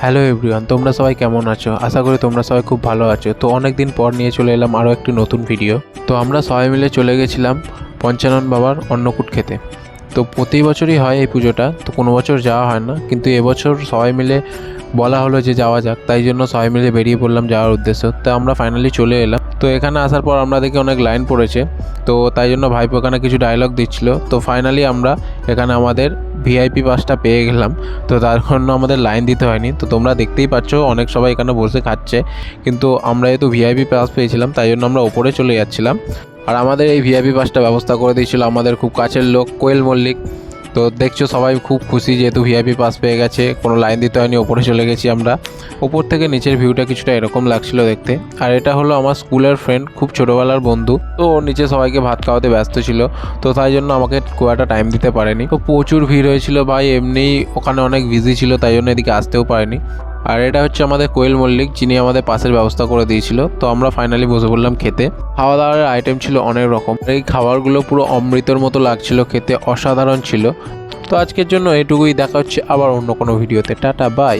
Hello everyone, তোমরা সবাই কেমন আছো? আশা করি তোমরা সবাই খুব ভালো আছো। তো অনেক দিন পর নিয়ে চলে এলাম আরও একটি নতুন ভিডিও। তো আমরা সবাই মিলে চলে গেছিলাম পঞ্চানন বাবার অন্নকূট খেতে। তো প্রতি বছরই হয় এই পুজোটা, তো কোনো বছর যাওয়া হয় না, কিন্তু এবছর সবাই মিলে বলা হলো যে যাওয়া যাক, তাই জন্য সবাই মিলে বেরিয়ে পড়লাম যাওয়ার উদ্দেশ্য। তো আমরা ফাইনালি চলে এলাম। তো এখানে আসার পর আমরা দেখি অনেক লাইন পড়েছে, তো তাই জন্য ভাইপো এখানে কিছু ডায়লগ দিচ্ছিল। তো ফাইনালি আমরা এখানে আমাদের ভিআইপি পাসটা পেয়ে গেলাম। তো তার জন্য আমাদের লাইন দিতে হয়নি। তো তোমরা দেখতেই পাচ্ছ অনেক সবাই এখানে বসে খাচ্ছে, কিন্তু আমরা যেহেতু ভিআইপি পাস পেয়েছিলাম তাই জন্য আমরা ওপরে চলে যাচ্ছিলাম। আর আমাদের এই ভিআইপি পাসটা ব্যবস্থা করে দিয়েছিল আমাদের খুব কাছের লোক কোয়েল মল্লিক। তো দেখছো সবাই খুব খুশি, যেহেতু ভিআইপি পাস পেয়ে গেছে, কোনো লাইন দিতে হয়নি, ওপরে চলে গেছি আমরা। ওপর থেকে নিচের ভিউটা কিছুটা এরকম লাগছিল দেখতে। আর এটা হলো আমার স্কুলের ফ্রেন্ড, খুব ছোটোবেলার বন্ধু। তো ওর নিচে সবাইকে ভাত খাওয়াতে ব্যস্ত ছিল, তো তাই জন্য আমাকে খুব একটা টাইম দিতে পারেনি। তো প্রচুর ভিড় হয়েছিল ভাই, এমনি ওখানে অনেক বিজি ছিল, তাই জন্য এদিকে আসতেও পারেনি। আর এটা হচ্ছে আমাদের কোয়েল মল্লিক, যিনি আমাদের পাসের ব্যবস্থা করে দিয়েছিল। তো আমরা ফাইনালি বসে পড়লাম খেতে। খাওয়া দাওয়ার আইটেম ছিল অনেক রকম, এই খাবারগুলো পুরো অমৃতর মতো লাগছিল খেতে, অসাধারণ ছিল। তো আজকের জন্য এটুকুই, দেখা হচ্ছে আবার অন্য কোনো ভিডিওতে। Tata bye.